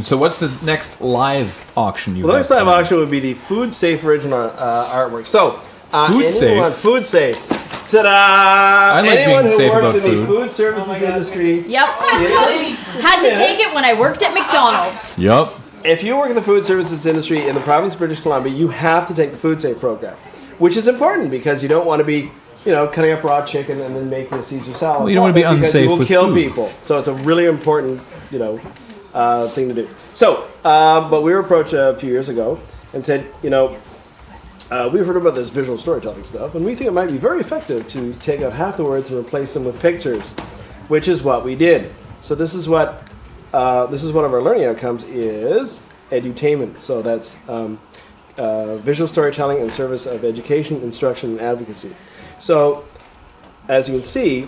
2017. So what's the next live auction you The next live auction would be the Food Safe original artwork. So, Food Safe. Ta-da! I like anyone being who safe works about in food. the food services industry. Yep. Really? Had to take it when I worked at McDonald's. Yep. If you work in the food services industry in the province of British Columbia, you have to take the Food Safe program, which is important because you don't want to be, cutting up raw chicken and then making a Caesar salad. Well, you don't want to be unsafe with kill food. people. So it's a really important, thing to do. So, but we were approached a few years ago and said, we've heard about this visual storytelling stuff, and we think it might be very effective to take out half the words and replace them with pictures, which is what we did. So this is what one of our learning outcomes is edutainment. So that's visual storytelling in service of education, instruction, and advocacy. So as you can see,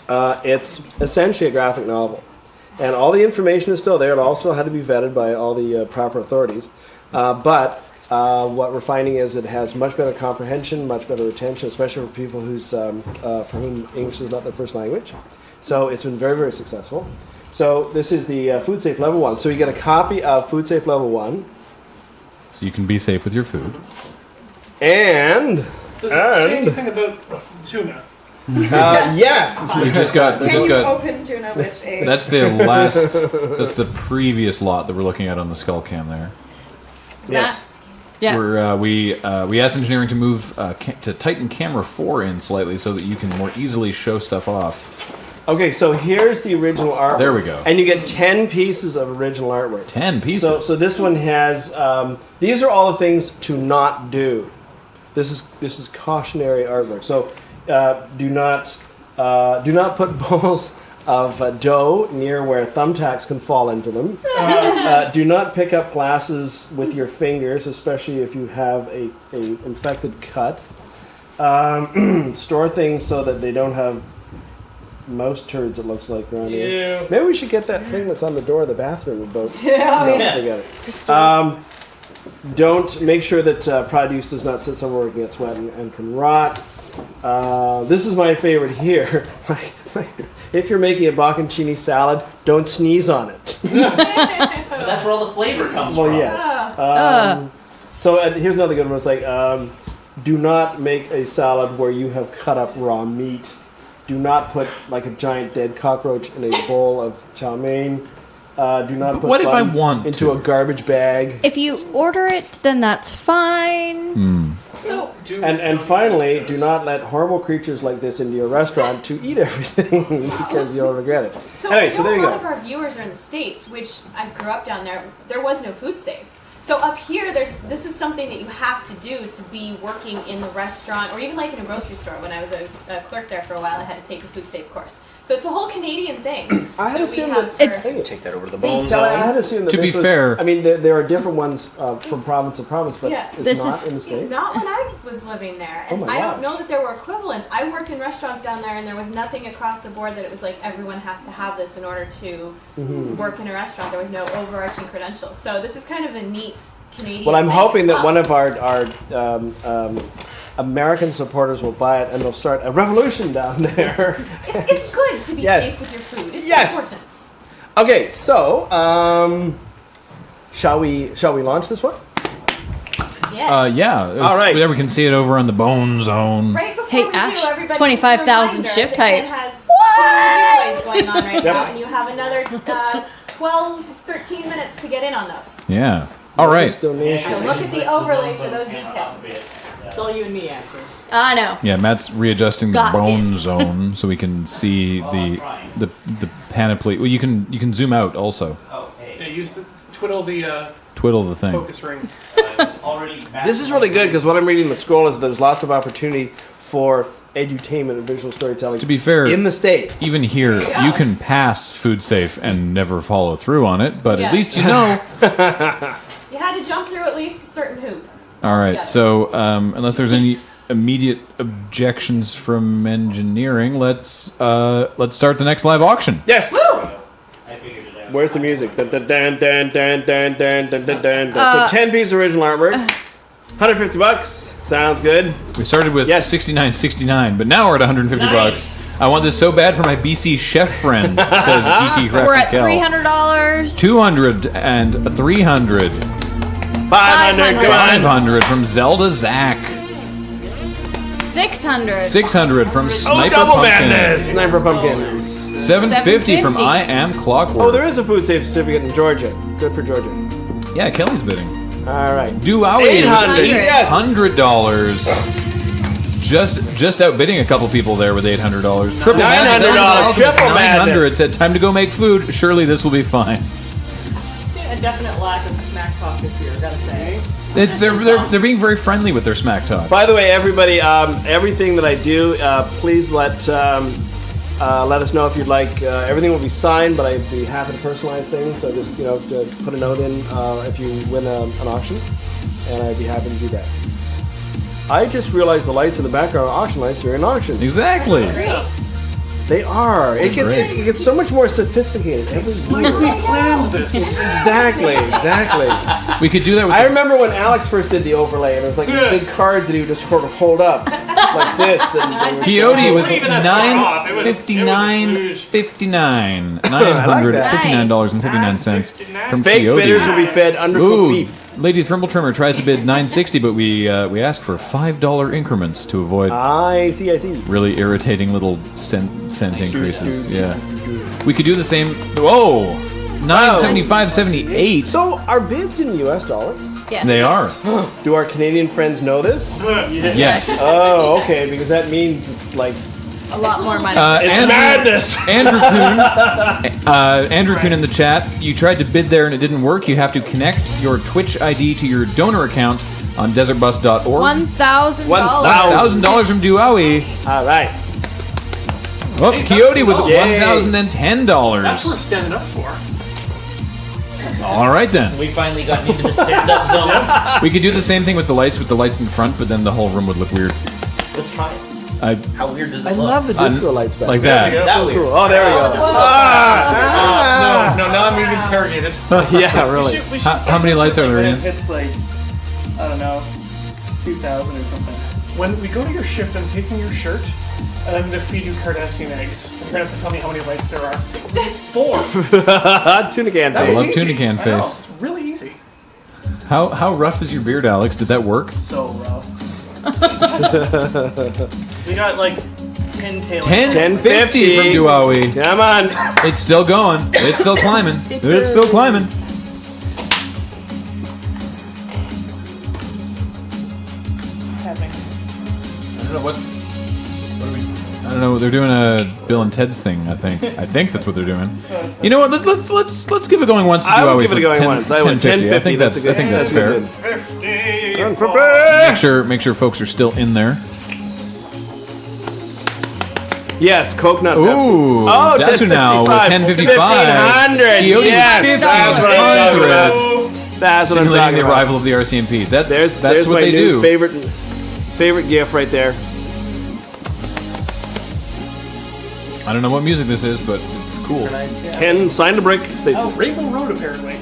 it's essentially a graphic novel, and all the information is still there. It also had to be vetted by all the proper authorities, but what we're finding is it has much better comprehension, much better retention, especially for people for whom English is not their first language. So it's been very, very successful. So this is the Food Safe Level 1. So you get a copy of Food Safe Level 1. So you can be safe with your food. And... Does it say anything about tuna? Yes! We just got... Open tuna, which egg? That's the previous lot that we're looking at on the skull cam there. Yes. Yeah. We asked engineering to move to tighten camera 4 in slightly so that you can more easily show stuff off. Okay, so here's the original artwork. There we go. And you get 10 pieces of original artwork. 10 pieces? So this one has... these are all the things to not do. This is cautionary artwork. So do not put bowls of dough near where thumbtacks can fall into them. Do not pick up glasses with your fingers, especially if you have a infected cut. Store things so that they don't have mouse turds, it looks like, around here. Maybe we should get that thing that's on the door of the bathroom and both. Forget it. Don't make sure that produce does not sit somewhere where it gets wet and can rot. This is my favorite here. If you're making a bocconcini salad, don't sneeze on it. But that's where all the flavor comes from. Well, yes. So here's another good one. It's like, do not make a salad where you have cut up raw meat. Do not put like a giant dead cockroach in a bowl of chow mein. Do not put what if I buns want into to? a garbage bag. If you order it, then that's fine. So, And finally, do not let horrible creatures like this into your restaurant to eat everything because you'll regret it. so Anyway, I so know there you a lot go. of our viewers are in the States, which I grew up down there. There was no Food Safe. So up here, this is something that you have to do to be working in the restaurant or even like in a grocery store. When I was a clerk there for a while, I had to take a Food Safe course. So it's a whole Canadian thing. I had that we assumed have that for- Take that over to the bone Kelly, I zone. had assumed that To be this was- fair- I mean, there are different ones from province to province, but Yeah. it's This not is- in the States. Not when I was living there. And my I gosh. don't know that there were equivalents. I worked in restaurants down there and there was nothing across the board that it was like everyone has to have this in order to work in a restaurant. There was no overarching credentials. So this is kind of a neat Canadian Well, I'm thing hoping as that well. one of our American supporters will buy it and they'll start a revolution down there. It's good to be Yes. safe with your food. It's Yes. important. Okay, so shall we launch this one? Yes. Yeah. All right. There we can see it over on the bone zone. Right before Hey, we Ash, do, everybody 25,000 just a shift reminder height. that it has 2 giveaways going on right Yep. now, and you have another 12, 13 minutes to get in on those. Yeah. All right. Still need- So look at the overlay for those details. It's all you and me after. I know. Yeah, Matt's readjusting the Got bone this. zone so we can see the panoply. Well, you can zoom out also. Oh, hey. Yeah, use the twiddle the Twiddle the thing. focus ring. It's already back. This is really good because what I'm reading in the scroll is that there's lots of opportunity for edutainment and visual storytelling. To be fair, in the States. even here, you can pass food safe and never follow through on it, but Yeah. at least you know. You had to jump through at least a certain hoop. All Yeah. right, so unless there's any immediate objections from engineering, let's start the next live auction. Yes. Woo! I figured it out. Where's the music? Dun, dun, dun, dun, dun, dun, dun, dun, dun, dun. So 10 pieces of original artwork. $150. Sounds good. We started with Yes. 69.69, but now we're at 150 bucks. I want this so bad for my BC chef friends, says Geeky We're at Raquel. $300. 200 and 300. 500. Come on. 500 from Zelda Zach. 600. 600 from Oh, Sniper double Pumpkin. madness. Sniper Pumpkin. 750 from 750. I Am Clockwork. Oh, there is a food safe certificate in Georgia. Good for Georgia. Yeah, Kelly's bidding. All right. Duowie. 800. Yes. $100. Just outbidding a couple people there with $800. Triple madness. $900. Triple 900. madness. Said time to go make food. Surely this will be fine. A definite lack of smack talk this year, gotta say. They're being very friendly with their smack talk. By the way, everybody, everything that I do, please let us know if you'd like. Everything will be signed, but I'd be happy to personalize things. So just to put a note in if you win an auction, and I'd be happy to do that. I just realized the lights in the background are auction lights during an auction. Exactly. Great. They are. It gets so much more sophisticated every year. We planned this. Exactly. We could do that with I remember when Alex first did the overlay, and it was like these big cards that he would just sort of hold up like this. And they would- Coyote with Wasn't even that far off. It was a huge- $959. that. $959.59 from Fake Coyote. bidders will be fed undercooked Ooh, beef. Lady Thrimble Trimmer tries to bid $960, but we ask for $5 increments to avoid I see. really irritating little cent increases. Yeah, we could do the same. Whoa, $975.78. So are bids in U.S. dollars? Yes. They are. Do our Canadian friends know this? Yes. Oh, okay, because that means it's like A lot more money. madness. Andrew Kuhn, Andrew Kuhn in the chat. You tried to bid there and it didn't work. You have to connect your Twitch ID to your donor account on desertbus.org. $1,000. $1,000 from Duowie. All right. Oh, Coyote with Yay. $1,010. That's what we're standing up for. All right then. We finally got into the stand-up zone. We could do the same thing with the lights in front, but then the whole room would look weird. Let's try it. I How weird does it I look? love the disco lights back like there. that. That So weird. cool. Oh, there we go. No, now I'm being interrogated. Yeah, really. We should How many lights are there in? It's like, I don't know, 2,000 or something. When we go to your shift, I'm taking your shirt, and I'm going to feed you Cardassian eggs. You're going to have to tell me how many lights there are. It's 4. Tuna can I face. love Easy. tuna can I know, face. it's really easy. How rough is your beard, Alex? Did that work? So rough. We got like 10 tails. 1050 from Duowie. Come on. It's still going. It's still climbing. It's still climbing. Happening. I don't know I don't know. They're doing a Bill and Ted's thing. I think that's what they're doing. You know what? Let's give it going once. To I will Duowie give it for a going 10 once. I would 1050. I think that's fair. 50. Make sure folks are still in there. Yes, coconut Pepsi. Ooh, Oh, Dasu now with 1055. 1,500. Coyote Yes, with that's what I'm talking 1,500. about. That's what I'm Simulating talking the about. arrival of the RCMP. That's There's what my they new do. favorite GIF right there. I don't know what music this is, but it's cool. Ken, sign the brick. Stacy. Oh, Raven Road apparently.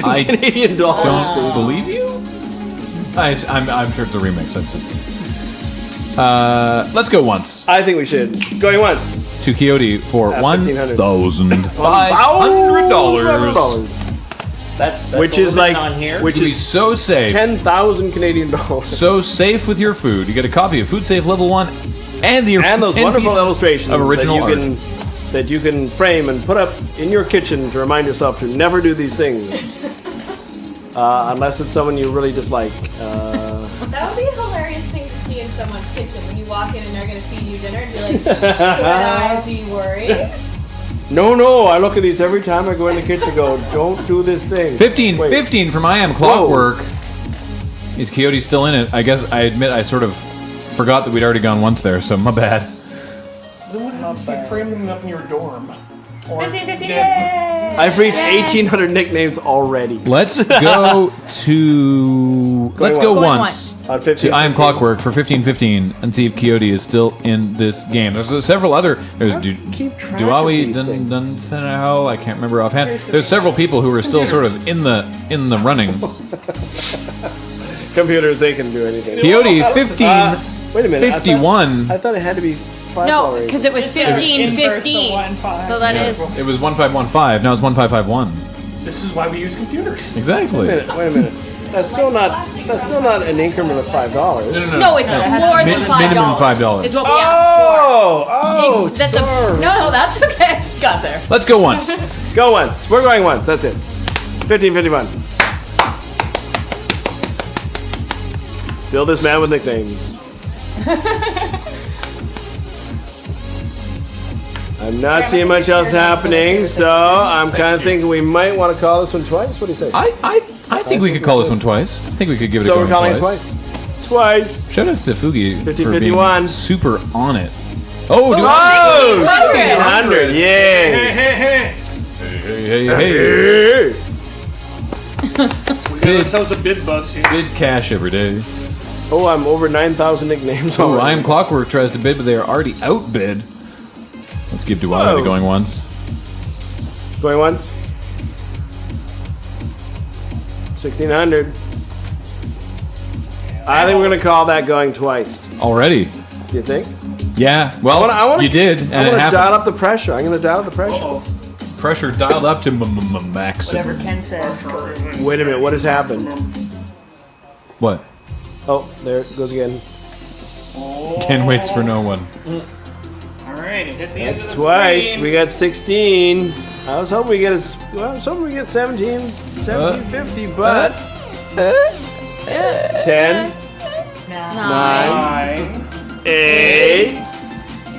I Canadian dollars. Don't believe you? I'm sure it's a remix. Let's go once I think we should. Going once. to Coyote for $1,500. $1,500. That's Which what is we're like, on here. which To be is so safe, 10,000 Canadian dollars. so safe with your food. You get a copy of Food Safe Level 1 and the And those 10 wonderful pieces illustrations of original art. that you can frame and put up in your kitchen to remind yourself to never do these things. Unless it's someone you really dislike. That would be a hilarious thing to see in someone's kitchen when you walk in and they're going to feed you dinner and be like, should I be worried? No, I look at these every time I go in the kitchen and go, don't do this thing. 15 from I Am Clockwork. Is Coyote still in it? I guess I admit I sort of forgot that we'd already gone once there, so my bad. Then what happens if you frame them up in your dorm? Or 50-50, dead? I've reached 1,800 nicknames already. Let's go to... Let's go Going once. On 15. To I Am Clockwork for 1515 and see if Coyote is still in this game. There's several other... There's Keep track of Duawi, these things. Dunsenao, I can't remember offhand. There's several people who are still sort of in the running. Computers, they can do anything. Peyote, 15, Wait a minute. 51. I thought it had to be $5. No, because it was 15, Inverse the 15. 1-5. So that Yeah. is. It was 1515. Now it's 1551. This is why we use computers. Exactly. Wait a minute. That's still not an increment of $5. No, it's more than $5. Minimum $5. Is what we asked Oh, for. sorry. No, that's okay. Got there. Let's go once. Go once. We're going once. That's it. 1551. Fill this man with nicknames. I'm not seeing much else happening, so I'm kind of thinking we might want to call this one twice. What do you say? I think we could call this one twice. I think we could give it a So go we're calling it twice. Twice. Shout outs to Fugi for 51. being super on it. Oh, do Oh, 1600. 1600. Yay. Hey, hey, hey. Hey. We got ourselves a bid bus here. Bid cash every day. Oh, I'm over 9,000 nicknames Oh, already. I Am Clockwork tries to bid, but they are already outbid. Let's give Duwada Whoa. the going once. Going once. 1600. I think we're going to call that going twice. Already. Do you think? Yeah, well, I wanna- you did, and I'm it going to happened. dial up the pressure. I'm going to dial up the pressure. Pressure dialed up to maximum. Whatever Ken said. Wait a minute. What has happened? What? Oh, there it goes again. Ken waits for no one. Alright, hit the end of That's the twice. screen. We got 16. I was hoping we get 1750, but 10, 9, 8.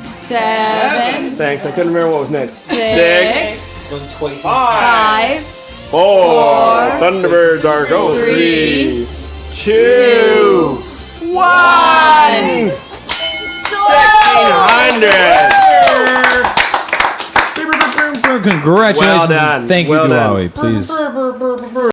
7, Thanks. I couldn't remember what was next. 6, Going twice. 5, 4. Thunderbirds are go. 3, 2, 1. 1600. Congratulations. Well done. and Thank you, Well done. Duawi. Please